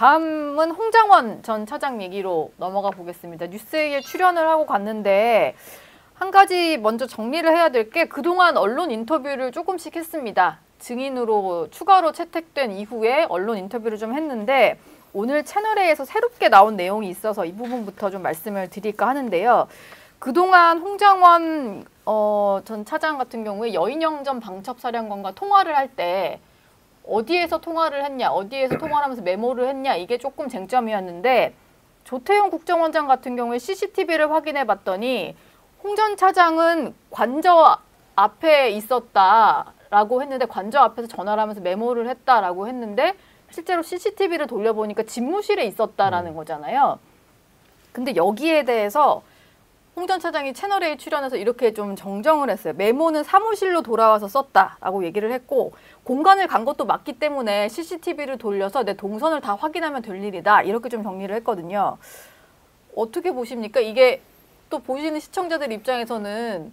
다음은 홍장원 전 차장 얘기로 넘어가 보겠습니다. 뉴스에 출연을 하고 갔는데 한 가지 먼저 정리를 해야 될 게 그동안 언론 인터뷰를 조금씩 했습니다. 증인으로 추가로 채택된 이후에 언론 인터뷰를 좀 했는데 오늘 채널A에서 새롭게 나온 내용이 있어서 이 부분부터 좀 말씀을 드릴까 하는데요. 그동안 홍장원 전 차장 같은 경우에 여인영 전 방첩사령관과 통화를 할 때 어디에서 통화를 했냐, 어디에서 통화를 하면서 메모를 했냐 이게 조금 쟁점이었는데 조태용 국정원장 같은 경우에 CCTV를 확인해 봤더니 홍 전 차장은 관저 앞에 있었다라고 했는데 관저 앞에서 전화를 하면서 메모를 했다라고 했는데 실제로 CCTV를 돌려보니까 집무실에 있었다라는 거잖아요. 근데 여기에 대해서 홍 전 차장이 채널A 출연해서 이렇게 좀 정정을 했어요. 메모는 사무실로 돌아와서 썼다라고 얘기를 했고 공간을 간 것도 맞기 때문에 CCTV를 돌려서 내 동선을 다 확인하면 될 일이다. 이렇게 좀 정리를 했거든요. 어떻게 보십니까? 이게 또 보시는 시청자들 입장에서는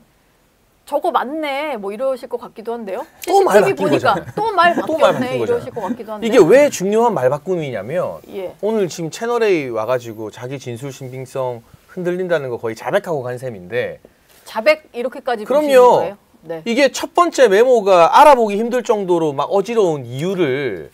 저거 맞네 뭐 이러실 것 같기도 한데요. 또 말 CCTV 바뀐 보니까 거잖아요. 또 말 또 말 바뀌었네 바뀐 이러실 것 같기도 한데 이게 왜 중요한 말 바꿈이냐면 예. 오늘 지금 채널A 와가지고 자기 진술 신빙성 흔들린다는 거 거의 자백하고 간 셈인데 자백 이렇게까지 보시는 그럼요. 거예요? 네. 이게 첫 번째 메모가 알아보기 힘들 정도로 막 어지러운 이유를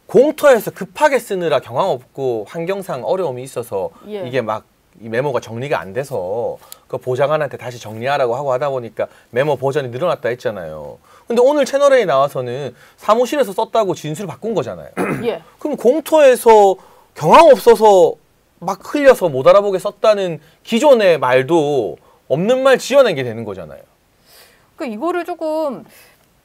공터에서 급하게 쓰느라 경황 없고 환경상 어려움이 있어서 예. 이게 막 이 메모가 정리가 안 돼서 그 보좌관한테 다시 정리하라고 하고 하다 보니까 메모 버전이 늘어났다 했잖아요. 근데 오늘 채널A에 나와서는 사무실에서 썼다고 진술을 바꾼 거잖아요. 예. 그럼 공터에서 경황 없어서 막 흘려서 못 알아보게 썼다는 기존의 말도 없는 말 지어낸 게 되는 거잖아요. 그러니까 이거를 조금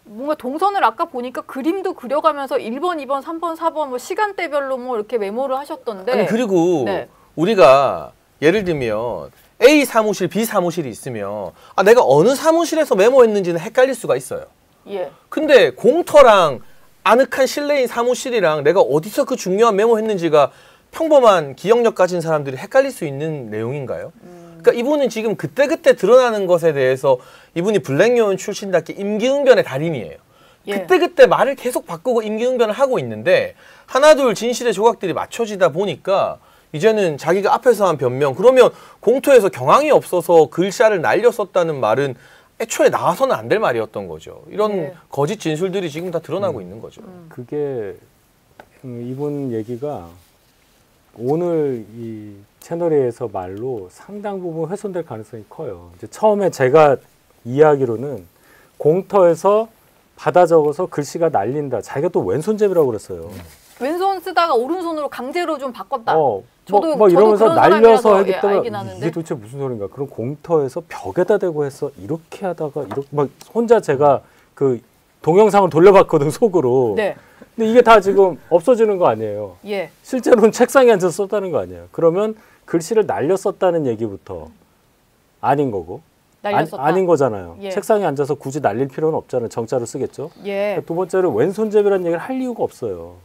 뭔가 동선을 아까 보니까 그림도 그려가면서 1번, 2번, 3번, 4번 뭐 시간대별로 뭐 이렇게 메모를 하셨던데. 아니 그리고 네. 우리가 예를 들면 A 사무실, B 사무실이 있으면 아 내가 어느 사무실에서 메모했는지는 헷갈릴 수가 있어요. 예. 근데 공터랑 아늑한 실내인 사무실이랑 내가 어디서 그 중요한 메모했는지가 평범한 기억력 가진 사람들이 헷갈릴 수 있는 내용인가요? 그러니까 이분은 지금 그때그때 드러나는 것에 대해서 이분이 블랙요원 출신답게 임기응변의 달인이에요. 예. 그때그때 말을 계속 바꾸고 임기응변을 하고 있는데 하나둘 진실의 조각들이 맞춰지다 보니까 이제는 자기가 앞에서 한 변명 그러면 공터에서 경황이 없어서 글자를 날려 썼다는 말은 애초에 나와서는 안 될 말이었던 거죠. 이런 네. 거짓 진술들이 지금 다 드러나고 있는 거죠. 그게 이분 얘기가 오늘 이 채널A에서 말로 상당 부분 훼손될 가능성이 커요. 이제 처음에 제가 이야기로는 공터에서 받아 적어서 글씨가 날린다. 자기가 또 왼손잡이라고 그랬어요. 왼손 쓰다가 오른손으로 강제로 좀 바꿨다. 저도 저도 이러면서 그런 날려서 사람이라서 하기 예, 때문에 알긴 하는데. 이게 도대체 무슨 소린가? 그럼 공터에서 벽에다 대고 해서 이렇게 하다가 이렇게 막 혼자 제가 그 동영상을 돌려봤거든 속으로. 네. 근데 이게 다 지금 없어지는 거 아니에요. 예. 실제로는 책상에 앉아서 썼다는 거 아니에요. 그러면 글씨를 날려 썼다는 얘기부터 아닌 거고. 날렸었다. 아닌 거잖아요. 예. 책상에 앉아서 굳이 날릴 필요는 없잖아요. 정자로 쓰겠죠. 예. 두 번째는 왼손잡이라는 얘기를 할 이유가 없어요.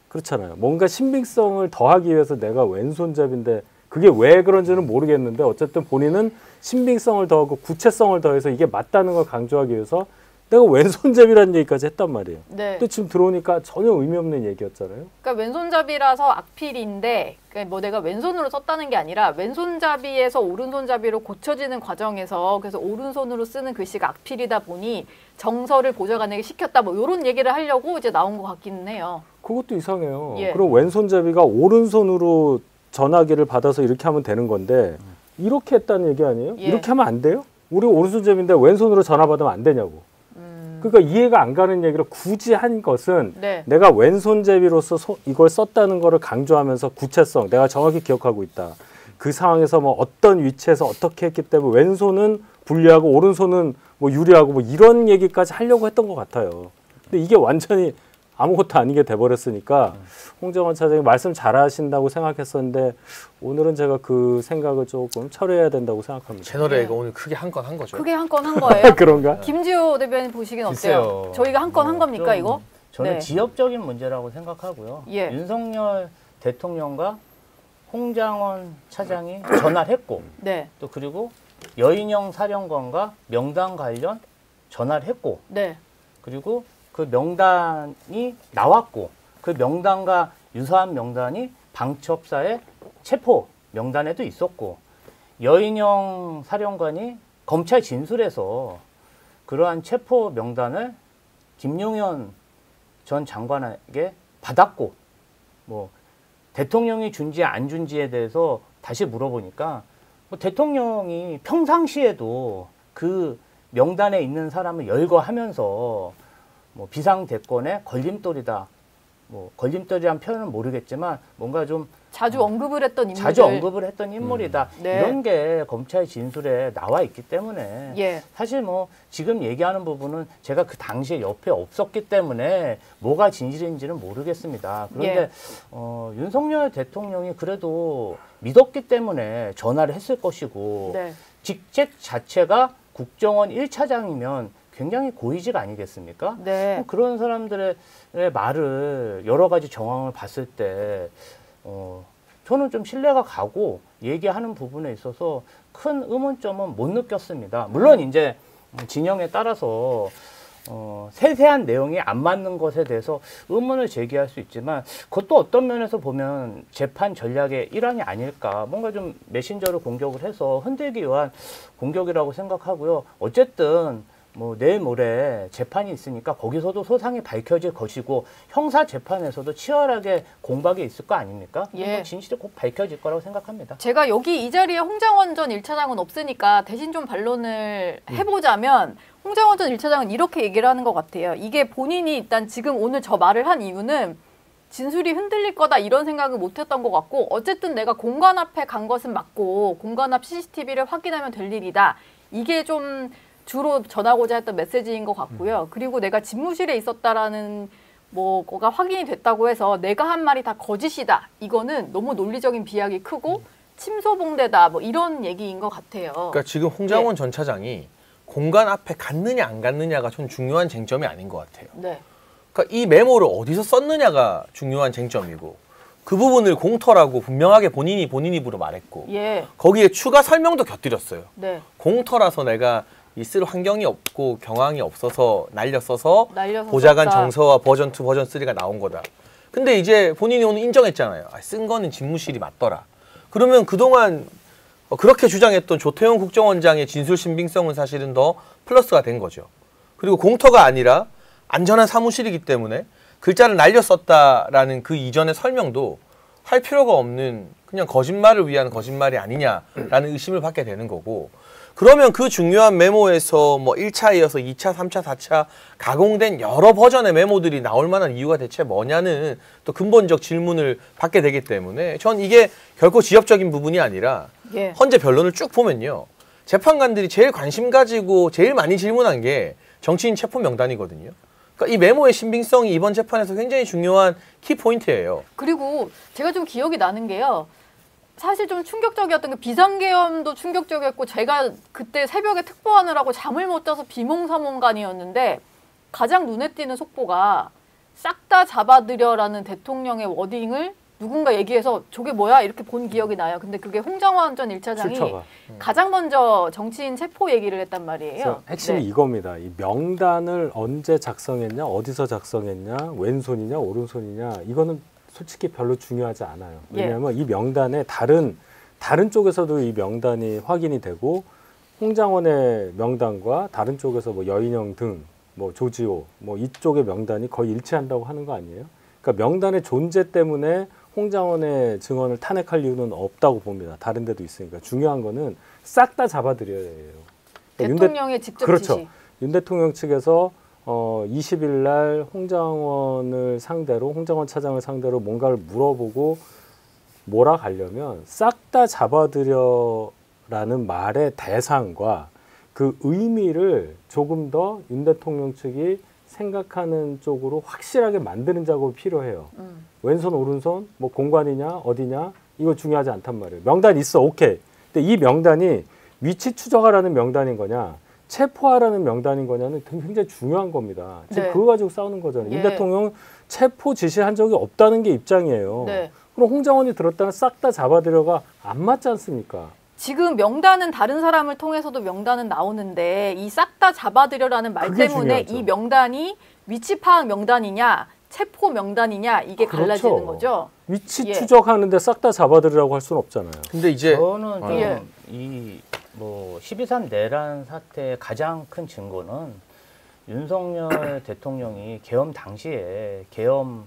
그렇잖아요. 뭔가 신빙성을 더하기 위해서 내가 왼손잡인데 그게 왜 그런지는 모르겠는데 어쨌든 본인은 신빙성을 더하고 구체성을 더해서 이게 맞다는 걸 강조하기 위해서 내가 왼손잡이라는 얘기까지 했단 말이에요. 네. 근데 지금 들어오니까 전혀 의미 없는 얘기였잖아요. 그러니까 왼손잡이라서 악필인데 그러니까 뭐 내가 왼손으로 썼다는 게 아니라 왼손잡이에서 오른손잡이로 고쳐지는 과정에서 그래서 오른손으로 쓰는 글씨가 악필이다 보니 정서를 보좌관에게 시켰다 뭐 이런 얘기를 하려고 이제 나온 것 같기는 해요. 그것도 이상해요. 예. 그럼 왼손잡이가 오른손으로 전화기를 받아서 이렇게 하면 되는 건데 이렇게 했다는 얘기 아니에요? 예. 이렇게 하면 안 돼요? 우리 오른손잡이인데 왼손으로 전화 받으면 안 되냐고. 그러니까 이해가 안 가는 얘기를 굳이 한 것은 네. 내가 왼손잡이로서 이걸 썼다는 거를 강조하면서 구체성, 내가 정확히 기억하고 있다. 그 상황에서 뭐 어떤 위치에서 어떻게 했기 때문에 왼손은 불리하고 오른손은 뭐 유리하고 뭐 이런 얘기까지 하려고 했던 것 같아요. 근데 이게 완전히 아무것도 아니게 돼버렸으니까 홍정원 차장이 말씀 잘하신다고 생각했었는데 오늘은 제가 그 생각을 조금 철회해야 된다고 생각합니다. 채널A가 오늘 크게 한 건 한 거죠. 크게 한 건 한 거예요? 그런가? 김지호 대변인 보시기엔 어때요? 글쎄요. 저희가 한 건 한 겁니까 이거? 저는 네. 지역적인 문제라고 생각하고요. 예. 윤석열 대통령과 홍장원 차장이 전화를 했고 네. 또 그리고 여인영 사령관과 명단 관련 전화를 했고 네. 그리고 그 명단이 나왔고 그 명단과 유사한 명단이 방첩사의 체포 명단에도 있었고 여인영 사령관이 검찰 진술에서 그러한 체포 명단을 김용현 전 장관에게 받았고 뭐 대통령이 준지 안 준지에 대해서 다시 물어보니까 뭐 대통령이 평상시에도 그 명단에 있는 사람을 열거하면서 뭐 비상대권의 걸림돌이다. 뭐 걸림돌이란 표현은 모르겠지만 뭔가 좀 자주 언급을 했던 인물들. 자주 언급을 했던 인물이다. 네. 이런 게 검찰 진술에 나와 있기 때문에 예. 사실 뭐 지금 얘기하는 부분은 제가 그 당시에 옆에 없었기 때문에 뭐가 진실인지는 모르겠습니다. 그런데 윤석열 대통령이 그래도 믿었기 때문에 전화를 했을 것이고 네. 직책 자체가 국정원 1차장이면 굉장히 고위직 아니겠습니까? 네. 그런 사람들의 말을 여러 가지 정황을 봤을 때 저는 좀 신뢰가 가고 얘기하는 부분에 있어서 큰 의문점은 못 느꼈습니다. 물론 이제 진영에 따라서 세세한 내용이 안 맞는 것에 대해서 의문을 제기할 수 있지만 그것도 어떤 면에서 보면 재판 전략의 일환이 아닐까. 뭔가 좀 메신저를 공격을 해서 흔들기 위한 공격이라고 생각하고요. 어쨌든 뭐 내일 모레 재판이 있으니까 거기서도 소상히 밝혀질 것이고 형사 재판에서도 치열하게 공박이 있을 거 아닙니까? 예. 진실이 곧 밝혀질 거라고 생각합니다. 제가 여기 이 자리에 홍장원 전 1차장은 없으니까 대신 좀 반론을 해보자면 홍장원 전 1차장은 이렇게 얘기를 하는 것 같아요. 이게 본인이 일단 지금 오늘 저 말을 한 이유는 진술이 흔들릴 거다 이런 생각을 못했던 것 같고 어쨌든 내가 공관 앞에 간 것은 맞고 공관 앞 CCTV를 확인하면 될 일이다. 이게 좀 주로 전하고자 했던 메시지인 것 같고요. 그리고 내가 집무실에 있었다라는 뭐가 확인이 됐다고 해서 내가 한 말이 다 거짓이다. 이거는 너무 논리적인 비약이 크고 침소봉대다. 뭐 이런 얘기인 것 같아요. 그러니까 지금 홍장원 전 차장이 공간 앞에 갔느냐 안 갔느냐가 전 중요한 쟁점이 아닌 것 같아요. 네. 그러니까 이 메모를 어디서 썼느냐가 중요한 쟁점이고 그 부분을 공터라고 분명하게 본인 입으로 말했고 예. 거기에 추가 설명도 곁들였어요. 네. 공터라서 내가 있을 환경이 없고 경황이 없어서 날렸어서 날려서 보좌관 썼다. 정서와 버전 2, 버전 3가 나온 거다. 근데 이제 본인이 오늘 인정했잖아요. 쓴 거는 집무실이 맞더라. 그러면 그동안 그렇게 주장했던 조태용 국정원장의 진술 신빙성은 사실은 더 플러스가 된 거죠. 그리고 공터가 아니라 안전한 사무실이기 때문에 글자를 날려 썼다라는 그 이전의 설명도 할 필요가 없는 그냥 거짓말을 위한 거짓말이 아니냐라는 의심을 받게 되는 거고 그러면 그 중요한 메모에서 뭐 1차 이어서 2차, 3차, 4차 가공된 여러 버전의 메모들이 나올 만한 이유가 대체 뭐냐는 또 근본적 질문을 받게 되기 때문에 전 이게 결코 지엽적인 부분이 아니라 예. 헌재 변론을 쭉 보면요. 재판관들이 제일 관심 가지고 제일 많이 질문한 게 정치인 체포 명단이거든요. 그러니까 이 메모의 신빙성이 이번 재판에서 굉장히 중요한 키포인트예요. 그리고 제가 좀 기억이 나는 게요. 사실 좀 충격적이었던 게 비상계엄도 충격적이었고 제가 그때 새벽에 특보하느라고 잠을 못 자서 비몽사몽간이었는데 가장 눈에 띄는 속보가 싹 다 잡아들여라는 대통령의 워딩을 누군가 얘기해서 저게 뭐야 이렇게 본 기억이 나요. 근데 그게 홍장원 전 1차장이 출처가. 가장 먼저 정치인 체포 얘기를 했단 말이에요. 핵심이 네. 이겁니다. 이 명단을 언제 작성했냐, 어디서 작성했냐, 왼손이냐, 오른손이냐 이거는 솔직히 별로 중요하지 않아요. 왜냐하면 이 명단에 다른 쪽에서도 이 명단이 확인이 되고 홍장원의 명단과 다른 쪽에서 뭐 여인영 등 뭐 조지호 뭐 이쪽의 명단이 거의 일치한다고 하는 거 아니에요? 그러니까 명단의 존재 때문에 홍장원의 증언을 탄핵할 이유는 없다고 봅니다. 다른 데도 있으니까. 중요한 거는 싹 다 잡아들여야 해요. 그러니까 대통령의 직접 그렇죠. 지시. 윤 대통령 측에서 20일 날 홍장원 차장을 상대로 뭔가를 물어보고 몰아가려면 싹 다 잡아들여라는 말의 대상과 그 의미를 조금 더 윤 대통령 측이 생각하는 쪽으로 확실하게 만드는 작업이 필요해요. 왼손 오른손 뭐 공관이냐 어디냐 이거 중요하지 않단 말이에요. 명단 있어 오케이. 근데 이 명단이 위치 추적하라는 명단인 거냐 체포하라는 명단인 거냐는 굉장히 중요한 겁니다. 지금 네. 그거 가지고 싸우는 거잖아요. 예. 윤 대통령 체포 지시한 적이 없다는 게 입장이에요. 네. 그럼 홍장원이 들었다가 싹 다 잡아들여가 안 맞지 않습니까? 지금 명단은 다른 사람을 통해서도 명단은 나오는데 이 싹 다 잡아들여라는 말 그게 때문에 중요하죠. 이 명단이 위치 파악 명단이냐 체포 명단이냐 이게 그렇죠. 갈라지는 거죠. 위치 예. 추적하는데 싹 다 잡아들이라고 할 수는 없잖아요. 근데 이제 저는 좀 예. 이뭐 12.3 내란 사태의 가장 큰 증거는 윤석열 대통령이 계엄 당시에 계엄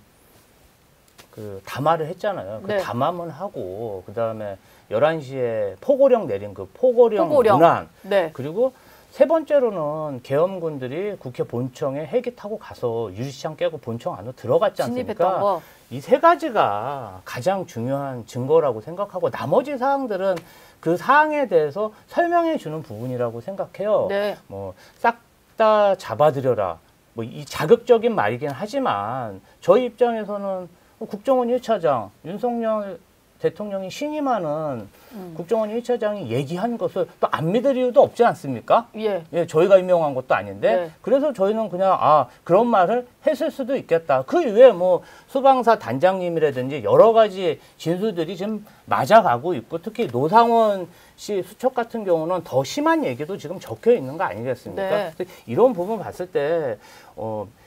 그 담화를 했잖아요. 그 네. 담화문 하고 그다음에 11시에 포고령 내린 그 포고령 포고령. 문안 네. 그리고 세 번째로는 계엄군들이 국회 본청에 헬기 타고 가서 유리창 깨고 본청 안으로 들어갔지 진입했던 않습니까? 거. 이 세 가지가 가장 중요한 증거라고 생각하고 나머지 사항들은 그 사항에 대해서 설명해 주는 부분이라고 생각해요. 네. 뭐 싹 다 잡아들여라. 뭐 이 자극적인 말이긴 하지만 저희 입장에서는 국정원 1차장 윤석열 대통령이 신임하는 국정원 1차장이 얘기한 것을 또 안 믿을 이유도 없지 않습니까? 예. 예, 저희가 임명한 것도 아닌데 네. 그래서 저희는 그냥 그런 말을 했을 수도 있겠다. 그 이외에 뭐 소방사 단장님이라든지 여러 가지 진술들이 지금 맞아가고 있고 특히 노상원 씨 수첩 같은 경우는 더 심한 얘기도 지금 적혀 있는 거 아니겠습니까? 네. 그래서 이런 부분 봤을 때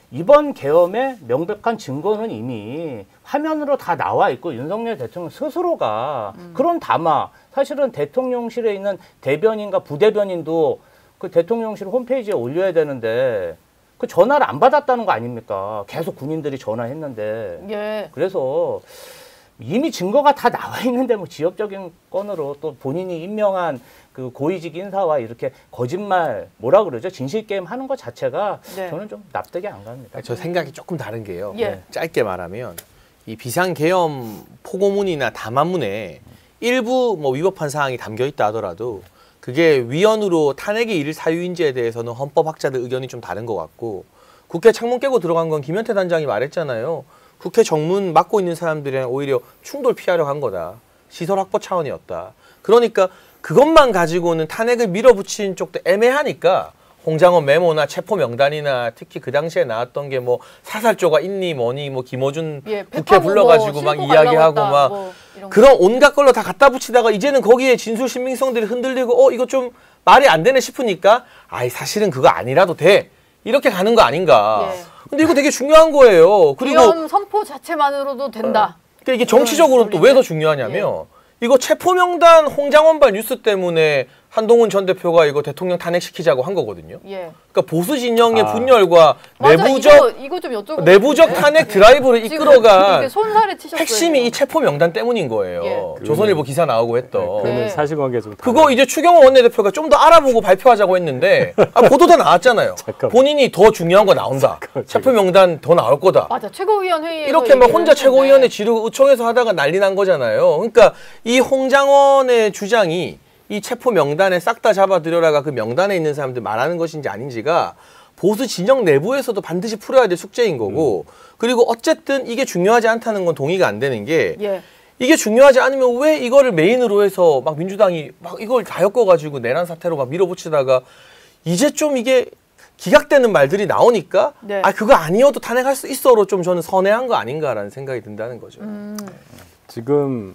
이번 계엄의 명백한 증거는 이미 화면으로 다 나와 있고 윤석열 대통령 스스로가 그런 담화 사실은 대통령실에 있는 대변인과 부대변인도 그 대통령실 홈페이지에 올려야 되는데 그 전화를 안 받았다는 거 아닙니까? 계속 군인들이 전화했는데 예. 그래서 이미 증거가 다 나와 있는데 뭐 지역적인 건으로 또 본인이 임명한 그 고위직 인사와 이렇게 거짓말 뭐라 그러죠? 진실 게임 하는 것 자체가 네. 저는 좀 납득이 안 갑니다. 저 생각이 조금 다른 게요. 예. 짧게 말하면 이 비상계엄 포고문이나 담화문에 일부 뭐 위법한 사항이 담겨 있다 하더라도 그게 위헌으로 탄핵에 이를 사유인지에 대해서는 헌법학자들 의견이 좀 다른 것 같고 국회 창문 깨고 들어간 건 김현태 단장이 말했잖아요. 국회 정문 맡고 있는 사람들이랑 오히려 충돌 피하려고 한 거다. 시설 확보 차원이었다. 그러니까 그것만 가지고는 탄핵을 밀어붙인 쪽도 애매하니까 홍장원 메모나 체포 명단이나 특히 그 당시에 나왔던 게 뭐 사살조가 있니 뭐니 뭐 김어준 예. 국회 백파고 불러가지고 뭐 막 싣고 이야기하고 가려고 막 했다, 뭐 이런 거. 그런 온갖 걸로 다 갖다 붙이다가 이제는 거기에 진술 신빙성들이 흔들리고 이거 좀 말이 안 되네 싶으니까 사실은 그거 아니라도 돼. 이렇게 가는 거 아닌가. 예. 근데 이거 되게 중요한 거예요. 그리고 계엄 선포 자체만으로도 된다. 그러니까 이게 정치적으로는 또 왜 더 중요하냐면 이거 체포명단 홍장원발 뉴스 때문에 한동훈 전 대표가 이거 대통령 탄핵시키자고 한 거거든요. 예. 그러니까 보수 진영의 분열과 맞아, 내부적 이거 좀 여쭤보고 내부적 싶은데. 탄핵 드라이브를 지금 이끌어간 이게 손살에 치셨어요. 핵심이 이 체포 명단 때문인 거예요. 예. 조선일보 기사 나오고 했던. 그거는 네. 사실관계 좀 그거 이제 추경호 원내대표가 좀 더 알아보고 발표하자고 했는데 보도 다 나왔잖아요. 잠깐만. 본인이 더 중요한 거 나온다. 체포 명단 더 나올 거다. 맞아. 최고위원 회의에서 이렇게 막 혼자 얘기를 최고위원회 했는데. 지르고 의총에서 하다가 난리 난 거잖아요. 그러니까 이 홍장원의 주장이 이 체포 명단에 싹 다 잡아들여라가 그 명단에 있는 사람들 말하는 것인지 아닌지가 보수 진영 내부에서도 반드시 풀어야 될 숙제인 거고 그리고 어쨌든 이게 중요하지 않다는 건 동의가 안 되는 게 예. 이게 중요하지 않으면 왜 이거를 메인으로 해서 막 민주당이 막 이걸 다 엮어가지고 내란 사태로 막 밀어붙이다가 이제 좀 이게 기각되는 말들이 나오니까 네. 그거 아니어도 탄핵할 수 있어로 좀 저는 선회한 거 아닌가라는 생각이 든다는 거죠. 지금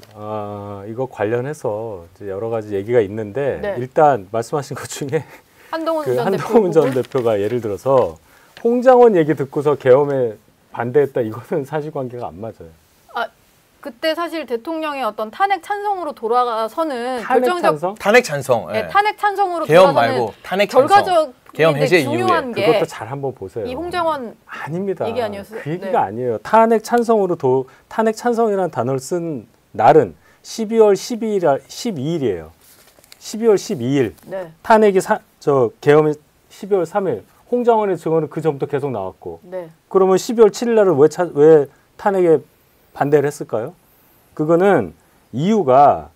이거 관련해서 이제 여러 가지 얘기가 있는데 네. 일단 말씀하신 것 중에 한동훈 그 전 대표 한동훈 전 부분? 대표가 예를 들어서 홍장원 얘기 듣고서 계엄에 반대했다 이거는 사실관계가 안 맞아요. 그때 사실 대통령의 어떤 탄핵 찬성으로 돌아가서는 탄핵 결정적 찬성? 탄핵 찬성. 예, 탄핵 찬성으로 계엄 돌아가는 말고 탄핵 찬성. 결과적 계엄 해제 이후에. 중요한 게 그것도 잘 한번 보세요. 이 홍장원 아닙니다. 얘기 아니었어요? 그 얘기가 네. 아니에요. 탄핵 찬성이라는 단어를 쓴 날은 12월 12일이에요. 12월 12일. 네. 탄핵이 계엄이 12월 3일. 홍장원의 증언은 그 전부터 계속 나왔고. 네. 그러면 12월 7일 날은 왜 탄핵에 반대를 했을까요? 그거는 이유가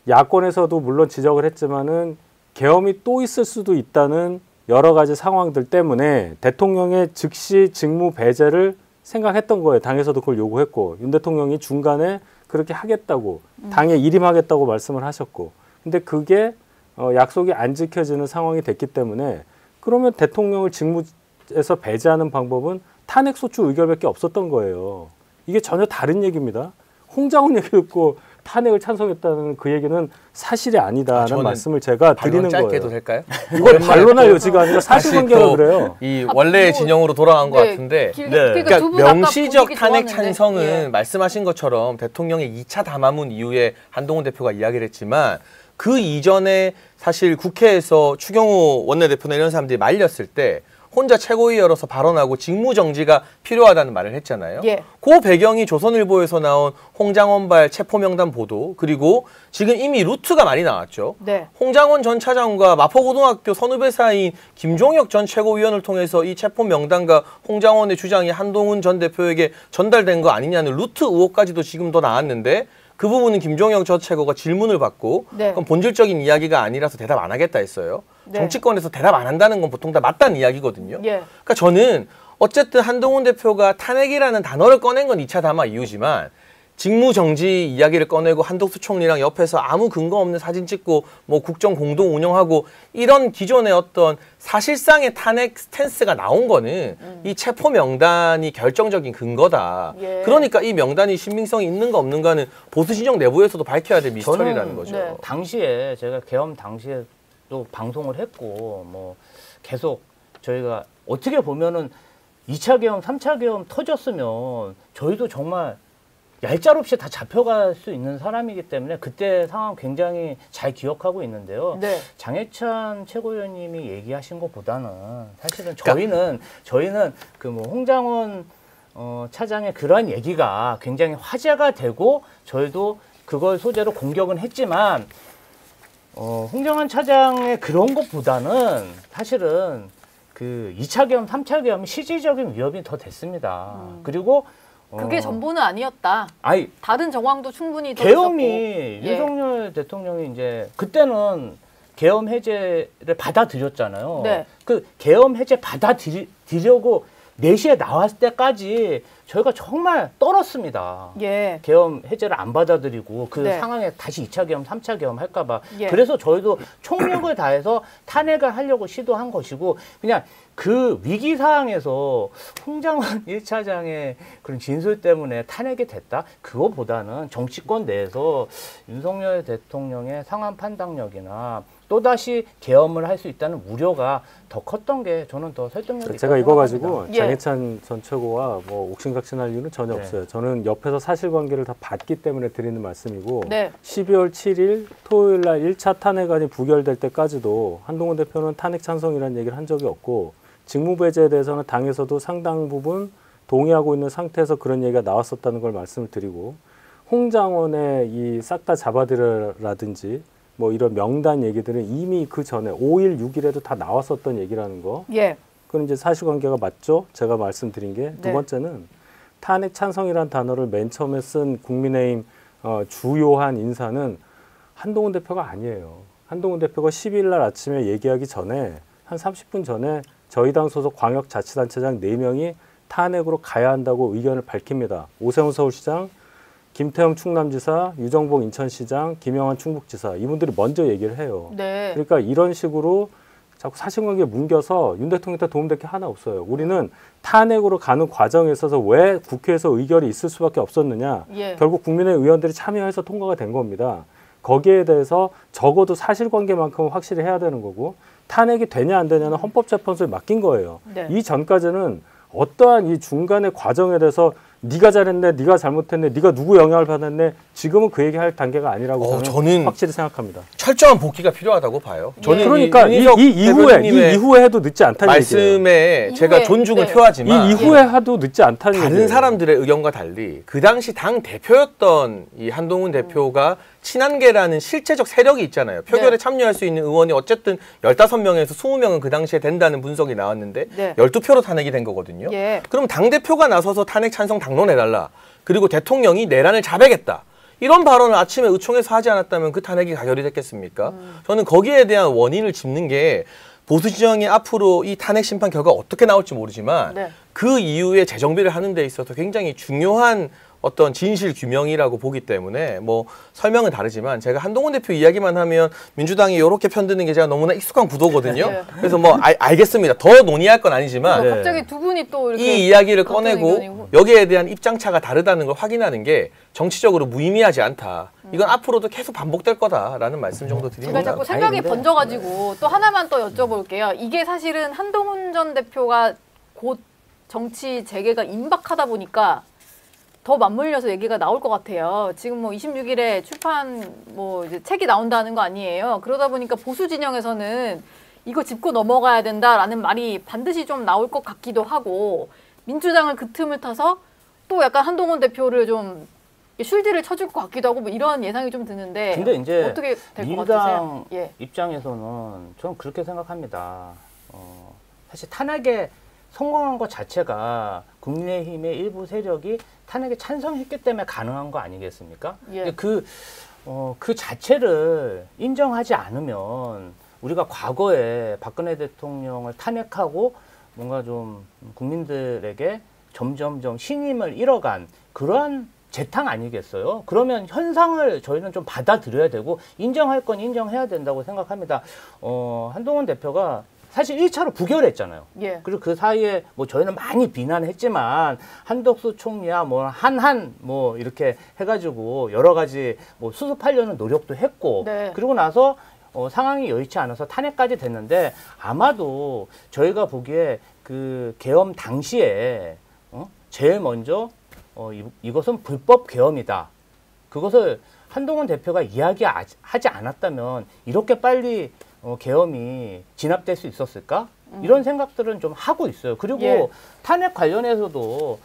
야권에서도 물론 지적을 했지만은 계엄이 또 있을 수도 있다는 여러 가지 상황들 때문에 대통령의 즉시 직무 배제를 생각했던 거예요. 당에서도 그걸 요구했고 윤 대통령이 중간에 그렇게 하겠다고 당에 일임하겠다고 말씀을 하셨고 근데 그게 약속이 안 지켜지는 상황이 됐기 때문에 그러면 대통령을 직무에서 배제하는 방법은 탄핵소추 의결밖에 없었던 거예요. 이게 전혀 다른 얘기입니다. 홍장원 얘기 듣고 탄핵을 찬성했다는 그 얘기는 사실이 아니다는 저는 말씀을 제가 드리는 짧게 거예요. 해도 될까요? 이걸 반론할 여지가 아니라 사실관계가 그래요. 이 원래의 진영으로 돌아간 것 네, 같은데 그러니까 두 그러니까 분 아까 명시적 분위기 탄핵 좋았는데. 찬성은 예. 말씀하신 것처럼 대통령의 2차 담화문 이후에 한동훈 대표가 이야기를 했지만 그 이전에 사실 국회에서 추경호 원내대표나 이런 사람들이 말렸을 때 혼자 최고위원으로서 발언하고 직무정지가 필요하다는 말을 했잖아요. 예. 그 배경이 조선일보에서 나온 홍장원발 체포명단 보도 그리고 지금 이미 루트가 많이 나왔죠. 네. 홍장원 전 차장과 마포고등학교 선후배 사이인 김종혁 전 최고위원을 통해서 이 체포명단과 홍장원의 주장이 한동훈 전 대표에게 전달된 거 아니냐는 루트 의혹까지도 지금 더 나왔는데 그 부분은 김종혁 전 최고가 질문을 받고 네. 그건 본질적인 이야기가 아니라서 대답 안 하겠다 했어요. 네. 정치권에서 대답 안 한다는 건 보통 다 맞다는 이야기거든요. 예. 그러니까 저는 어쨌든 한동훈 대표가 탄핵이라는 단어를 꺼낸 건 2차 담화 이유지만 직무정지 이야기를 꺼내고 한덕수 총리랑 옆에서 아무 근거 없는 사진 찍고 뭐 국정 공동 운영하고 이런 기존의 어떤 사실상의 탄핵 스탠스가 나온 거는 이 체포 명단이 결정적인 근거다. 예. 그러니까 이 명단이 신빙성이 있는가 없는가는 보수 진영 내부에서도 밝혀야 될 미스터리라는 거죠. 네. 당시에 제가 계엄 당시에 또 방송을 했고 뭐 계속 저희가 어떻게 보면은 2차 계엄, 3차 계엄 터졌으면 저희도 정말 얄짤없이 다 잡혀갈 수 있는 사람이기 때문에 그때 상황 굉장히 잘 기억하고 있는데요. 네. 장해찬 최고위원님이 얘기하신 것보다는 사실은 저희는 그 뭐 홍장원 차장의 그러한 얘기가 굉장히 화제가 되고 저희도 그걸 소재로 공격은 했지만 홍장원 차장의 그런 것보다는 사실은 그 2차 계엄, 3차 계엄이 실질적인 위협이 더 됐습니다. 그리고 그게 전부는 아니었다. 아니 다른 정황도 충분히 더 계엄이 있었고. 예. 윤석열 대통령이 이제 그때는 계엄 해제를 받아들였잖아요. 네. 그 계엄 해제 받아들이려고 4시에 나왔을 때까지 저희가 정말 떨었습니다. 예. 계엄 해제를 안 받아들이고 그 네. 상황에 다시 2차 계엄, 3차 계엄 할까 봐. 예. 그래서 저희도 총력을 다해서 탄핵을 하려고 시도한 것이고 그냥 그 위기 상황에서 홍장원 1차장의 그런 진술 때문에 탄핵이 됐다? 그거보다는 정치권 내에서 윤석열 대통령의 상황 판단력이나 또다시 계엄을 할 수 있다는 우려가 더 컸던 게 저는 더 설득력이 제가 있다고 이거 생각합니다. 가지고 예. 장해찬 전 최고와 뭐 옥신각신할 이유는 전혀 네. 없어요. 저는 옆에서 사실관계를 다 봤기 때문에 드리는 말씀이고 네. 12월 7일 토요일 날 1차 탄핵안이 부결될 때까지도 한동훈 대표는 탄핵 찬성이라는 얘기를 한 적이 없고 직무배제에 대해서는 당에서도 상당 부분 동의하고 있는 상태에서 그런 얘기가 나왔었다는 걸 말씀을 드리고 홍장원의 이 싹 다 잡아들여라든지 뭐 이런 명단 얘기들은 이미 그 전에 5일, 6일에도 다 나왔었던 얘기라는 거. 예. 그건 이제 사실관계가 맞죠? 제가 말씀드린 게. 두 네. 번째는 탄핵 찬성이라는 단어를 맨 처음에 쓴 국민의힘 주요한 인사는 한동훈 대표가 아니에요. 한동훈 대표가 10일 날 아침에 얘기하기 전에 한 30분 전에 저희 당 소속 광역자치단체장 4명이 탄핵으로 가야 한다고 의견을 밝힙니다. 오세훈 서울시장, 김태형 충남지사, 유정복 인천시장, 김영환 충북지사 이분들이 먼저 얘기를 해요. 네. 그러니까 이런 식으로 자꾸 사실관계에 뭉겨서 윤 대통령한테 도움될 게 하나 없어요. 우리는 탄핵으로 가는 과정에 있어서 왜 국회에서 의결이 있을 수밖에 없었느냐. 예. 결국 국민의 의원들이 참여해서 통과가 된 겁니다. 거기에 대해서 적어도 사실관계만큼은 확실히 해야 되는 거고 탄핵이 되냐 안 되냐는 헌법재판소에 맡긴 거예요. 네. 이 전까지는 어떠한 이 중간의 과정에 대해서 네가 잘했네, 네가 잘못했네, 네가 누구 영향을 받았네. 지금은 그 얘기할 단계가 아니라고 저는 확실히 생각합니다. 철저한 복귀가 필요하다고 봐요. 저는 그러니까 이 이후에 해도 늦지 않다는 얘기예요. 말씀에 제가 이후에, 존중을 네. 표하지만 이 이후에 해도 늦지 않다는 다른 얘기예요. 사람들의 의견과 달리 그 당시 당 대표였던 이 한동훈 대표가 친한계라는 실제적 세력이 있잖아요. 표결에 네. 참여할 수 있는 의원이 어쨌든 15명에서 20명은 그 당시에 된다는 분석이 나왔는데 네. 12표로 탄핵이 된 거거든요. 예. 그럼 당대표가 나서서 탄핵 찬성 당론해달라. 그리고 대통령이 내란을 자백했다. 이런 발언을 아침에 의총에서 하지 않았다면 그 탄핵이 가결이 됐겠습니까? 저는 거기에 대한 원인을 짚는 게 보수 진영이 앞으로 이 탄핵 심판 결과가 어떻게 나올지 모르지만 네. 그 이후에 재정비를 하는 데 있어서 굉장히 중요한 어떤 진실 규명이라고 보기 때문에 뭐 설명은 다르지만 제가 한동훈 대표 이야기만 하면 민주당이 이렇게 편드는 게 제가 너무나 익숙한 구도거든요. 네. 그래서 뭐 알겠습니다. 더 논의할 건 아니지만 뭐 갑자기 두 분이 또 이렇게 이 이야기를 어떤 꺼내고 의견이고. 여기에 대한 입장차가 다르다는 걸 확인하는 게 정치적으로 무의미하지 않다. 이건 앞으로도 계속 반복될 거다라는 말씀 정도 제가 드립니다. 자꾸 생각이 아니, 근데- 번져가지고 또 하나만 또 여쭤볼게요. 이게 사실은 한동훈 전 대표가 곧 정치 재개가 임박하다 보니까 더 맞물려서 얘기가 나올 것 같아요. 지금 뭐 26일에 출판 뭐 이제 책이 나온다는 거 아니에요. 그러다 보니까 보수 진영에서는 이거 짚고 넘어가야 된다라는 말이 반드시 좀 나올 것 같기도 하고 민주당은 그 틈을 타서 또 약간 한동훈 대표를 좀 쉴드를 쳐줄 것 같기도 하고 뭐 이런 예상이 좀 드는데 근데 이제 어떻게 될 것 민주당 같으세요? 예. 입장에서는 저는 그렇게 생각합니다. 사실 탄핵에 성공한 것 자체가 국민의힘의 일부 세력이 탄핵에 찬성했기 때문에 가능한 거 아니겠습니까? 예. 근데 그 자체를 인정하지 않으면 우리가 과거에 박근혜 대통령을 탄핵하고 뭔가 좀 국민들에게 점점점 신임을 잃어간 그러한 재탕 아니겠어요? 그러면 현상을 저희는 좀 받아들여야 되고 인정할 건 인정해야 된다고 생각합니다. 한동훈 대표가 사실 1차로 부결했잖아요. 예. 그리고 그 사이에 뭐 저희는 많이 비난했지만 한덕수 총리야 뭐 한한 뭐 이렇게 해가지고 여러 가지 뭐 수습하려는 노력도 했고 네. 그리고 나서 상황이 여의치 않아서 탄핵까지 됐는데 아마도 저희가 보기에 그 계엄 당시에 제일 먼저 이것은 불법 계엄이다. 그것을 한동훈 대표가 이야기하지 않았다면 이렇게 빨리 계엄이 진압될 수 있었을까? 이런 생각들은 좀 하고 있어요. 그리고 예. 탄핵 관련해서도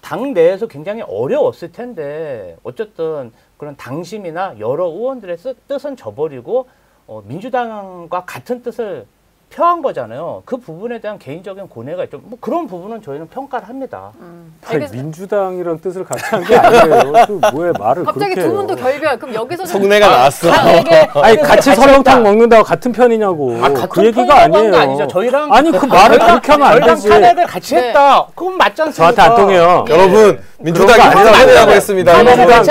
당 내에서 굉장히 어려웠을 텐데 어쨌든 그런 당심이나 여러 의원들의 뜻은 저버리고 민주당과 같은 뜻을 표한 거잖아요. 그 부분에 대한 개인적인 고뇌가 있죠. 뭐 그런 부분은 저희는 평가를 합니다. 아니, 민주당이랑 뜻을 같이 한 게 아니에요. 그 뭐에 말을 갑자기 그렇게 두 해요. 분도 결별. 그럼 여기서 속내가 나왔어. 아니 같이 설렁탕 먹는다고 같은 편이냐고. 같은 그 얘기가 편이라고 한거 아니에요. 아니죠. 저희랑 아니 그 말을 그렇게 하면 안 저희랑 되지. 탄핵을 같이 네. 했다. 그건 맞지 않습니까? 저한테 안 통해요. 여러분 민주당이 그런 거 아니라고 반대라고 해요. 했습니다.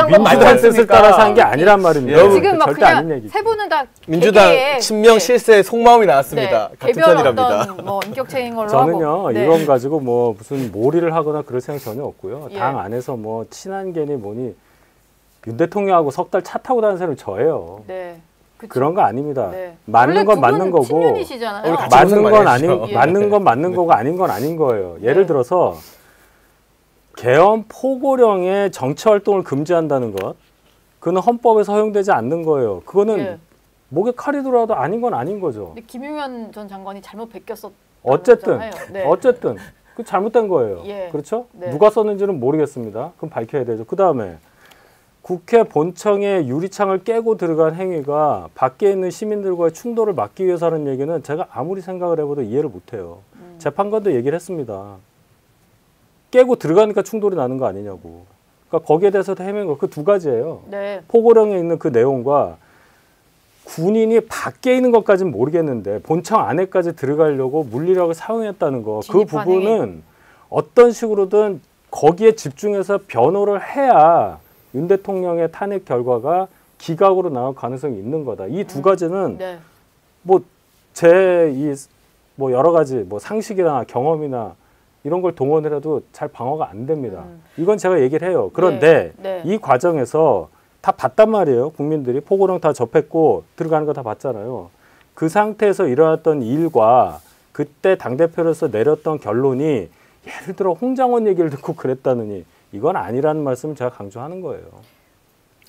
민주당 뜻을 따라서 한 게 아니란 말입니다. 여러분, 지금 막 절대 아닌 그냥 얘기죠. 세 분은 다 민주당 개개의, 친명 네. 실세 속마음이 나왔습니다. 같은 개별 편이랍니다. 어떤 뭐 인격체인 걸로 저는요 하고. 네. 이건 가지고 뭐 무슨 몰이를 하거나 그럴 생각 전혀 없고요. 예. 당 안에서 뭐 친한 개니 뭐니 윤 대통령하고 석 달 차 타고 다니는 사람이 저예요. 네. 그쵸. 그런 거 아닙니다. 네. 맞는 원래 건 두 맞는 분 거고 친윤이시잖아요. 우리 같이 맞는 고생 건 많이 아닌 했죠. 예. 맞는 건 맞는 거고 아닌 건 아닌 거예요. 예를 네. 들어서 계엄 포고령에 정치 활동을 금지한다는 것, 그는 헌법에서 허용되지 않는 거예요. 그거는 예. 목에 칼이 들어와도 아닌 건 아닌 거죠. 근데 김용현 전 장관이 잘못 베꼈었. 어쨌든 네. 어쨌든 그 잘못된 거예요. 예. 그렇죠? 네. 누가 썼는지는 모르겠습니다. 그럼 밝혀야 되죠. 그 다음에 국회 본청의 유리창을 깨고 들어간 행위가 밖에 있는 시민들과의 충돌을 막기 위해서 하는 얘기는 제가 아무리 생각을 해봐도 이해를 못해요. 재판관도 얘기를 했습니다. 깨고 들어가니까 충돌이 나는 거 아니냐고. 그러니까 거기에 대해서도 해명한 거 그 두 가지예요. 네. 포고령에 있는 그 내용과 군인이 밖에 있는 것까지는 모르겠는데 본청 안에까지 들어가려고 물리력을 사용했다는 거, 그 진입한 부분은 어떤 식으로든 거기에 집중해서 변호를 해야 윤 대통령의 탄핵 결과가 기각으로 나올 가능성이 있는 거다. 이 두 가지는 네. 뭐 제 이 뭐 여러 가지 뭐 상식이나 경험이나 이런 걸 동원을 해도 잘 방어가 안 됩니다. 이건 제가 얘기를 해요. 그런데 네. 이 과정에서 다 봤단 말이에요. 국민들이 포고령 다 접했고 들어가는 거 다 봤잖아요. 그 상태에서 일어났던 일과 그때 당대표로서 내렸던 결론이 예를 들어 홍장원 얘기를 듣고 그랬다느니 이건 아니라는 말씀을 제가 강조하는 거예요.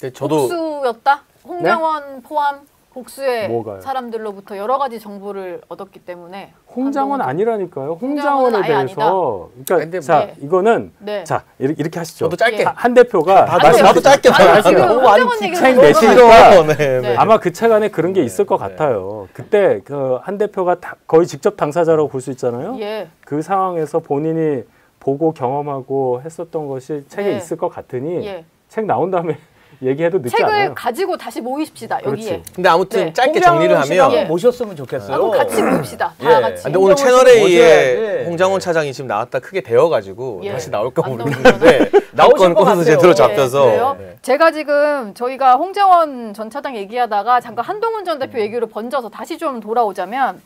네, 저도 복수였다. 홍장원 포함 복수의 뭐가요? 사람들로부터 여러 가지 정보를 얻었기 때문에 홍장원 한동훈 아니라니까요. 홍장원은 홍장원에 아예 대해서 그러니까 근데 자 네. 이거는 네. 자 이렇게 하시죠. 저도 짧게. 예. 한 대표가 안 돼요. 나도 짧게 아니, 지금 말할게요. 홍장원 얘기를 책 너무 내시니까 네, 네. 네. 아마 그 책 안에 그런 게 있을 것 네. 같아요. 그때 그 한 대표가 거의 직접 당사자라고 볼 수 있잖아요. 예. 그 상황에서 본인이 보고 경험하고 했었던 것이 책에 네. 있을 것 같으니 예. 책 나온 다음에 얘기해도 늦지 책을 않아요. 가지고 다시 모이십시다. 여기에. 그렇지. 근데 아무튼 네. 짧게 정리를 하면 예. 모셨으면 좋겠어요. 그럼 같이 모입시다. 다 예. 같이. 근데 오늘 홍장원 채널 씨 A에 모셔야지. 홍장원 차장이 지금 나왔다 크게 되어가지고 예. 다시 나올까 안 모르겠는데 나오실 건 것 꼬서 같아요. 제대로 예, 잡혀서 그래요? 네. 제가 지금 저희가 홍장원 전 차장 얘기하다가 잠깐 한동훈 전 대표 얘기로 번져서 다시 좀 돌아오자면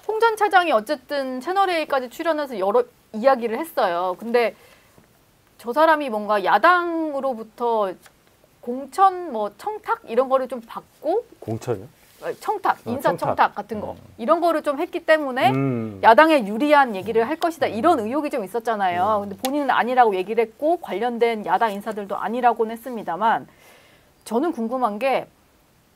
홍 전 차장이 어쨌든 채널A까지 출연해서 여러 이야기를 했어요. 근데 저 사람이 뭔가 야당으로부터 공천 뭐 청탁 이런 거를 좀 받고 공천이요? 청탁, 인사 청탁. 청탁 같은 거 이런 거를 좀 했기 때문에 야당에 유리한 얘기를 할 것이다 이런 의혹이 좀 있었잖아요. 근데 본인은 아니라고 얘기를 했고 관련된 야당 인사들도 아니라고는 했습니다만 저는 궁금한 게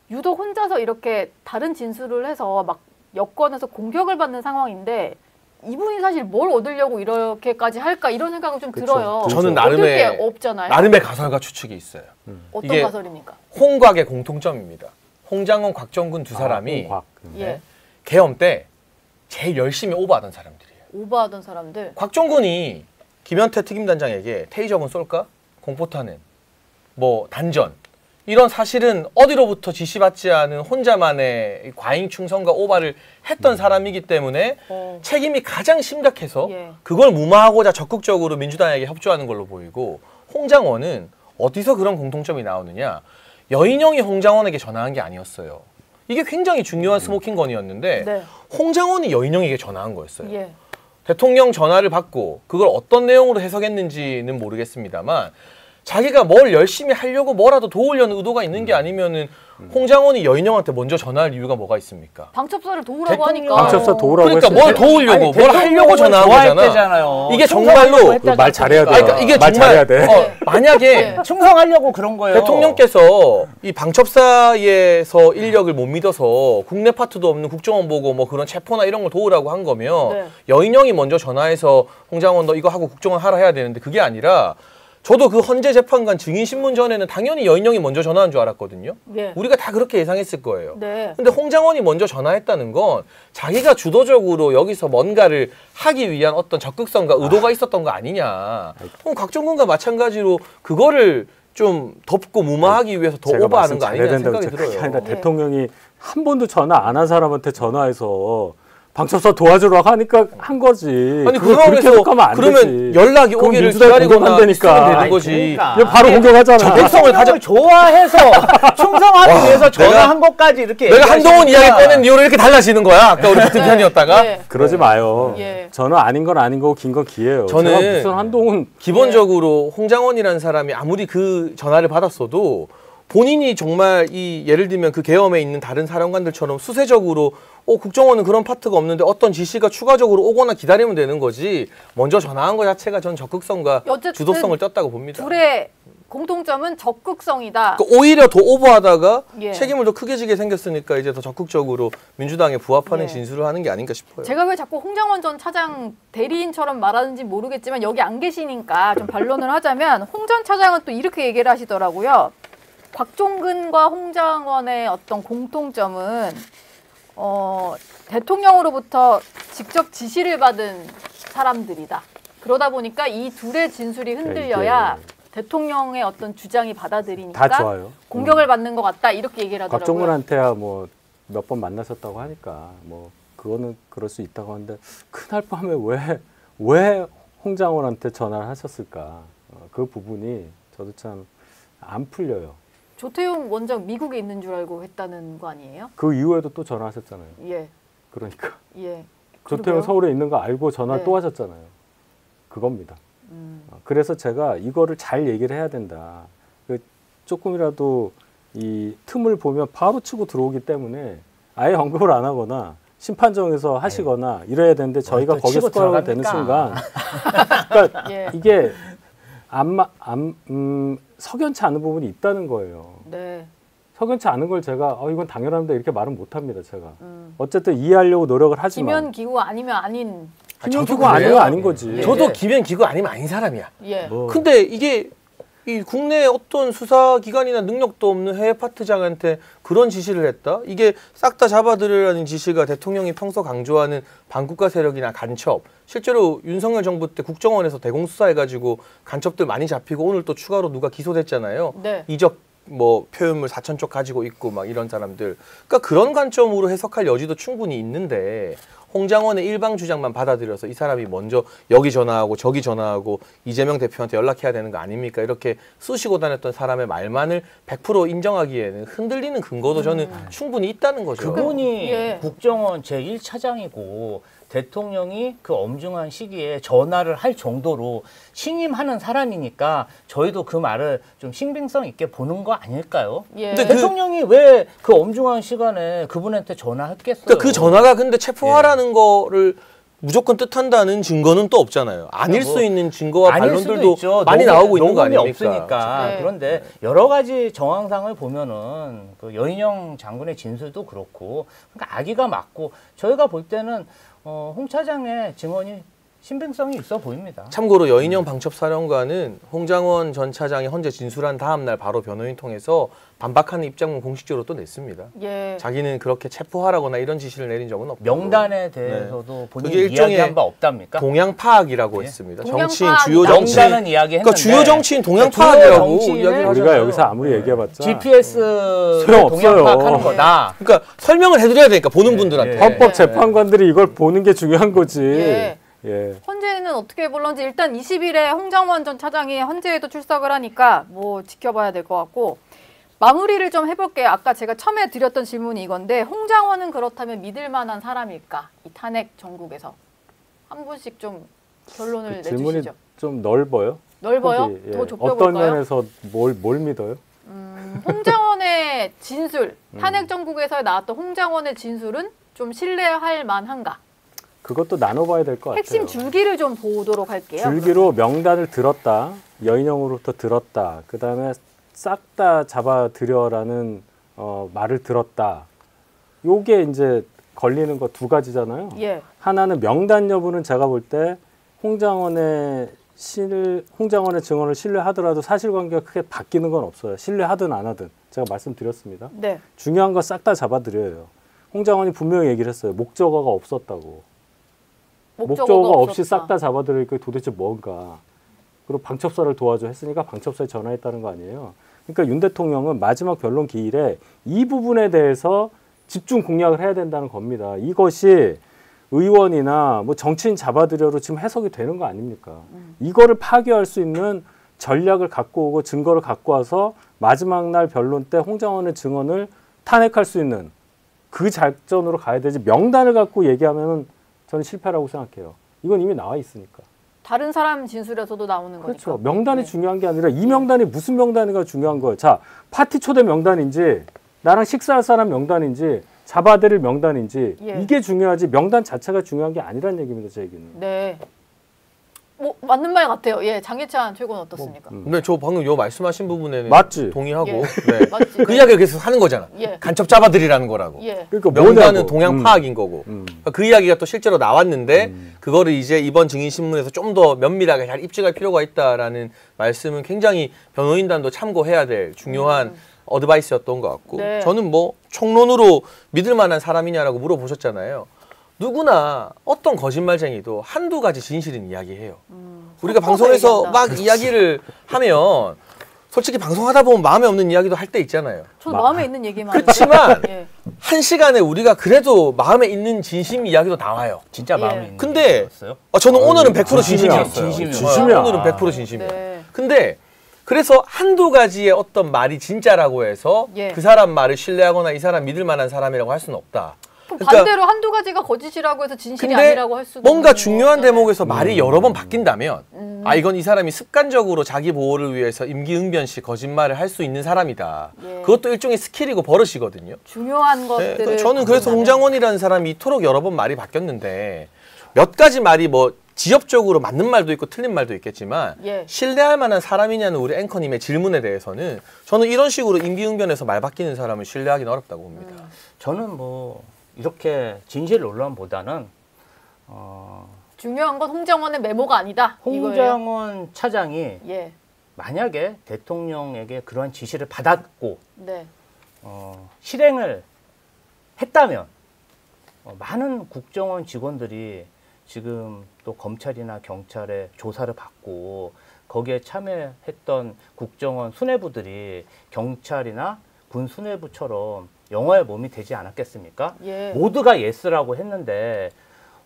유독 혼자서 이렇게 다른 진술을 해서 막 여권에서 공격을 받는 상황인데 이분이 사실 뭘 얻으려고 이렇게까지 할까 이런 생각은 좀 그쵸. 들어요. 저는 얻을 게 나름의 없잖아요. 나름의 가설과 추측이 있어요. 어떤 이게 가설입니까? 홍곽의 공통점입니다. 홍장원, 곽정근 두 사람이 홍곽. 예, 계엄 때 제일 열심히 오버하던 사람들이에요. 오버하던 사람들. 곽정근이 김현태 특임단장에게 테이저건 쏠까? 공포탄은 뭐 단전 이런 사실은 어디로부터 지시받지 않은 혼자만의 과잉 충성과 오바를 했던 사람이기 때문에 책임이 가장 심각해서 예. 그걸 무마하고자 적극적으로 민주당에게 협조하는 걸로 보이고 홍장원은 어디서 그런 공통점이 나오느냐 여인영이 홍장원에게 전화한 게 아니었어요. 이게 굉장히 중요한 스모킹 건이었는데 네. 홍장원이 여인영에게 전화한 거였어요. 예. 대통령 전화를 받고 그걸 어떤 내용으로 해석했는지는 모르겠습니다만 자기가 뭘 열심히 하려고 뭐라도 도우려는 의도가 있는 게 아니면은 홍장원이 여인영한테 먼저 전화할 이유가 뭐가 있습니까? 방첩사를 도우라고 대통령- 하니까. 방첩사 도우라고 그러니까 했어요. 뭘 도우려고 아니, 뭘 하려고 전화한 거잖아. 좋아했대잖아요. 이게 충성하려고 정말로 했다지 말 잘해야 않습니까? 돼요. 그러니까 이게 말 정말 잘해야 돼. 만약에 네. 충성하려고 그런 거예요. 대통령께서 이 방첩사에서 인력을 못 믿어서 국내 파트도 없는 국정원 보고 뭐 그런 체포나 이런 걸 도우라고 한 거면 네. 여인영이 먼저 전화해서 홍장원 너 이거 하고 국정원 하라 해야 되는데 그게 아니라 저도 그 헌재 재판관 증인신문 전에는 당연히 여인영이 먼저 전화한 줄 알았거든요. 예. 우리가 다 그렇게 예상했을 거예요. 네. 근데 홍장원이 먼저 전화했다는 건 자기가 주도적으로 여기서 뭔가를 하기 위한 어떤 적극성과 의도가 있었던 거 아니냐. 그럼 곽정근과 마찬가지로 그거를 좀 덮고 무마하기 위해서 더 제가 오버하는 거 말씀 아니냐 잘해야 된다고 생각이 그게 들어요. 아니라 예. 대통령이 한 번도 전화 안 한 사람한테 전화해서 방첩사 도와주라고 하니까 한 거지. 아니 그 그걸 그렇게 상황에서 해석하면 안 그러면 되지. 연락이 그건 오기를 민주당 기다리거나 공격한다니까. 있으면 되는 아니, 거지. 그러니까. 이거 바로 공격하잖아. 적극성을 가져. 대통령을 좋아해서 충성하기 위해서 전화한 것까지 이렇게 내가 한동훈 얘기하시니까. 이야기 꺼낸 이후로 이렇게 달라지는 거야. 아까 우리 같은 편이었다가. 예. 그러지 마요. 예. 저는 아닌 건 아닌 거고 긴 건 기예요. 저는 제가 무슨 한동훈 기본적으로 홍장원이라는 사람이 아무리 그 전화를 받았어도 본인이 정말 이 예를 들면 그 계엄에 있는 다른 사령관들처럼 수세적으로 국정원은 그런 파트가 없는데 어떤 지시가 추가적으로 오거나 기다리면 되는 거지 먼저 전화한 것 자체가 전 적극성과 어쨌든 주도성을 떴다고 봅니다. 둘의 공통점은 적극성이다. 그러니까 오히려 더 오버하다가 예. 책임을 더 크게 지게 생겼으니까 이제 더 적극적으로 민주당에 부합하는 예. 진술을 하는 게 아닌가 싶어요. 제가 왜 자꾸 홍장원 전 차장 대리인처럼 말하는지 모르겠지만 여기 안 계시니까 좀 반론을 하자면 홍 전 차장은 또 이렇게 얘기를 하시더라고요. 곽종근과 홍장원의 어떤 공통점은 대통령으로부터 직접 지시를 받은 사람들이다. 그러다 보니까 이 둘의 진술이 흔들려야 대통령의 어떤 주장이 받아들이니까 다 좋아요. 공격을 받는 것 같다 이렇게 얘기를 하더라고요. 곽정근한테야 뭐 몇 번 만나셨다고 하니까 뭐 그거는 그럴 수 있다고 하는데 그날 밤에 왜 홍장원한테 전화를 하셨을까? 그 부분이 저도 참 안 풀려요. 조태용 원장 미국에 있는 줄 알고 했다는 거 아니에요? 그 이후에도 또 전화하셨잖아요. 예, 그러니까 예. 조태용 그러게요. 서울에 있는 거 알고 전화 네. 또 하셨잖아요. 그겁니다. 그래서 제가 이거를 잘 얘기를 해야 된다. 조금이라도 이 틈을 보면 바로 치고 들어오기 때문에 아예 언급을 안 하거나 심판정에서 하시거나 이래야 되는데 저희가 또 거기서 치고 스코어가 되는 순간 들어가니까. 그러니까 예. 이게 석연치 않은 부분이 있다는 거예요. 네. 석연치 않은 걸 제가 이건 당연합니다 이렇게 말은 못합니다. 제가 어쨌든 이해하려고 노력을 하지만 기면 기구 아니면 아닌. 김현수가 저도 아니면 그래요. 아닌 거지. 예. 저도 기면 기구 아니면 아닌 사람이야. 예. 뭐. 근데 이게 이 국내 어떤 수사기관이나 능력도 없는 해외 파트장한테 그런 지시를 했다? 이게 싹 다 잡아들으라는 지시가 대통령이 평소 강조하는 반국가 세력이나 간첩, 실제로 윤석열 정부 때 국정원에서 대공수사해가지고 간첩들 많이 잡히고 오늘 또 추가로 누가 기소됐잖아요. 네. 이적 뭐 표현물 4,000쪽 가지고 있고 막 이런 사람들. 그러니까 그런 관점으로 해석할 여지도 충분히 있는데 홍장원의 일방 주장만 받아들여서 이 사람이 먼저 여기 전화하고 저기 전화하고 이재명 대표한테 연락해야 되는 거 아닙니까? 이렇게 쑤시고 다녔던 사람의 말만을 100% 인정하기에는 흔들리는 근거도 저는 충분히 있다는 거죠. 그분이 예. 국정원 제1차장이고 대통령이 그 엄중한 시기에 전화를 할 정도로 신임하는 사람이니까 저희도 그 말을 좀 신빙성 있게 보는 거 아닐까요? 예. 근데 대통령이 왜 그 엄중한 시간에 그분한테 전화했겠어요? 그러니까 그 전화가 근데 체포하라는 거를 무조건 뜻한다는 증거는 또 없잖아요. 아닐 뭐 수 있는 증거와 아닐 수도 반론들도 있죠. 많이 나오고 있는 거 녹음이 아닙니까? 없으니까. 네. 그런데 여러 가지 정황상을 보면은 그 여인영 장군의 진술도 그렇고 그러니까 아기가 맞고 저희가 볼 때는 홍 차장의 증언이 신빙성이 있어 보입니다. 참고로 여인영 방첩사령관은 홍장원 전 차장이 헌재 진술한 다음 날 바로 변호인 통해서 반박하는 입장문 공식적으로 또 냈습니다. 예. 자기는 그렇게 체포하라거나 이런 지시를 내린 적은 없고 명단에 대해서도 본인이 그게 일종의 이야기한 바 없답니까? 동향 파악이라고 예. 했습니다. 동향 정치인 파악. 주요 정치인 명단은 이야기했는데 그러니까 주요 정치인 동향 주요 파악이라고 정치인을 이야기를 우리가 하잖아요. 여기서 아무리 얘기해봤자 GPS 소용없어요. 동향 파악하는 거다. 그러니까 설명을 해드려야 되니까 보는 분들한테. 예. 헌법 재판관들이 이걸 보는 게 중요한 거지. 예. 예. 헌재는 어떻게 불렀는지 일단 20일에 홍장원 전 차장이 헌재에도 출석을 하니까 뭐 지켜봐야 될 것 같고 마무리를 좀 해볼게요. 아까 제가 처음에 드렸던 질문이 이건데 홍장원은 그렇다면 믿을 만한 사람일까? 이 탄핵 전국에서 한 분씩 좀 결론을 질문이 내주시죠. 좀 넓어요. 넓어요? 폭이, 예. 더 어떤 좁혀볼까요? 면에서 뭘 믿어요? 홍장원의 진술, 탄핵 전국에서 나왔던 홍장원의 진술은 좀 신뢰할 만한가? 그것도 나눠봐야 될 것 같아요. 핵심 줄기를 좀 보도록 할게요. 줄기로 명단을 들었다. 여인형으로부터 들었다. 그 다음에 싹 다 잡아들여라는 말을 들었다. 요게 이제 걸리는 거 두 가지잖아요. 예. 하나는 명단 여부는 제가 볼 때 홍장원의 증언을 신뢰하더라도 사실관계가 크게 바뀌는 건 없어요. 신뢰하든 안 하든 제가 말씀드렸습니다. 네. 중요한 거 싹 다 잡아들여요. 홍장원이 분명히 얘기를 했어요. 목적어가 없었다고. 목적어가 없이 싹 다 잡아들일 게 도대체 뭔가. 그리고 방첩사를 도와줘 했으니까 방첩사에 전화했다는 거 아니에요. 그러니까 윤 대통령은 마지막 변론 기일에 이 부분에 대해서 집중 공략을 해야 된다는 겁니다. 이것이 의원이나 뭐 정치인 잡아들여로 지금 해석이 되는 거 아닙니까? 이거를 파괴할 수 있는 전략을 갖고 오고 증거를 갖고 와서 마지막 날 변론 때 홍장원의 증언을 탄핵할 수 있는 그 작전으로 가야 되지 명단을 갖고 얘기하면은 저는 실패라고 생각해요. 이건 이미 나와 있으니까. 다른 사람 진술에서도 나오는 그렇죠. 거니까. 명단이 네. 중요한 게 아니라 이 명단이 무슨 명단이가 중요한 거예요. 자, 파티 초대 명단인지 나랑 식사할 사람 명단인지 잡아들일 명단인지 예. 이게 중요하지 명단 자체가 중요한 게 아니란 얘기입니다. 제 얘기는. 네. 뭐 맞는 말 같아요. 예, 장혜찬 최고는 어떻습니까? 근데 저 방금 요 말씀하신 부분에는 맞지? 동의하고 예. 네. 맞지? 그 이야기를 계속 하는 거잖아. 예. 간첩 잡아들이라는 거라고. 예. 그러니까 명단은 뭐냐고. 동향 파악인 거고. 그 이야기가 또 실제로 나왔는데 그거를 이제 이번 증인 신문에서 좀 더 면밀하게 잘 입증할 필요가 있다라는 말씀은 굉장히 변호인단도 참고해야 될 중요한 어드바이스였던 것 같고 네. 저는 뭐 총론으로 믿을 만한 사람이냐라고 물어보셨잖아요. 누구나 어떤 거짓말쟁이도 한두 가지 진실은 이야기해요. 우리가 방송에서 얘기한다. 막 이야기를 하면 솔직히 방송하다 보면 마음에 없는 이야기도 할 때 있잖아요. 저는 마음에 있는 얘기만 그렇지만 하는데. 예. 한 시간에 우리가 그래도 마음에 있는 진심 이야기도 나와요. 진짜 예. 마음에 있는 근데 얘기였어요? 저는 오늘은 100% 진심이야. 진심이었어요. 진심이야. 오늘은 100% 진심이에요. 네. 근데 그래서 한두 가지의 어떤 말이 진짜라고 해서 예. 그 사람 말을 신뢰하거나 이 사람 믿을 만한 사람이라고 할 수는 없다. 또 그러니까 반대로 한두 가지가 거짓이라고 해서 진실이 근데 아니라고 할 수도 뭔가 있는 중요한 거잖아요. 대목에서 말이 여러 번 바뀐다면 아 이건 이 사람이 습관적으로 자기 보호를 위해서 임기응변식 거짓말을 할 수 있는 사람이다. 예. 그것도 일종의 스킬이고 버릇이거든요. 중요한 네, 것들을 그러니까 저는 그래서 바꾼다면. 홍장원이라는 사람이 이토록 여러 번 말이 바뀌었는데 몇 가지 말이 뭐 지엽적으로 맞는 말도 있고 틀린 말도 있겠지만 예. 신뢰할 만한 사람이냐는 우리 앵커님의 질문에 대해서는 저는 이런 식으로 임기응변에서 말 바뀌는 사람을 신뢰하기는 어렵다고 봅니다. 저는 뭐 이렇게 진실 논란보다는 중요한 건 홍장원의 메모가 아니다. 이거예요. 홍장원 차장이 예. 만약에 대통령에게 그러한 지시를 받았고 네. 실행을 했다면 많은 국정원 직원들이 지금 또 검찰이나 경찰의 조사를 받고 거기에 참여했던 국정원 수뇌부들이 경찰이나 군 수뇌부처럼 영화의 몸이 되지 않았겠습니까? 예. 모두가 예스라고 했는데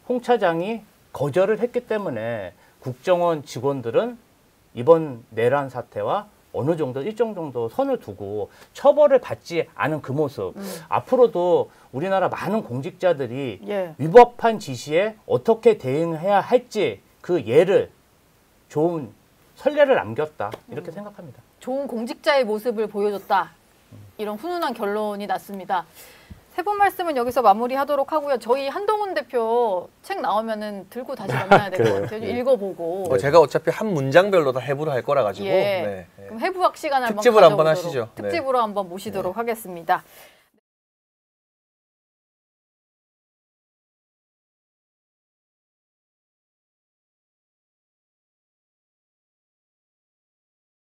홍 차장이 거절을 했기 때문에 국정원 직원들은 이번 내란 사태와 어느 정도 일정 정도 선을 두고 처벌을 받지 않은 그 모습 앞으로도 우리나라 많은 공직자들이 예. 위법한 지시에 어떻게 대응해야 할지 그 예를 좋은 선례를 남겼다 이렇게 생각합니다. 좋은 공직자의 모습을 보여줬다. 이런 훈훈한 결론이 났습니다. 세 분 말씀은 여기서 마무리하도록 하고요. 저희 한동훈 대표 책 나오면은 들고 다시 만나야 될 것 그래요. 같아요. 좀 예. 읽어보고. 제가 어차피 한 문장별로 다 해부를 할 거라 가지고 예. 네. 그럼 해부학 시간을 특집으로 한번 가져보도록, 하시죠. 네. 특집으로 한번 모시도록 하겠습니다.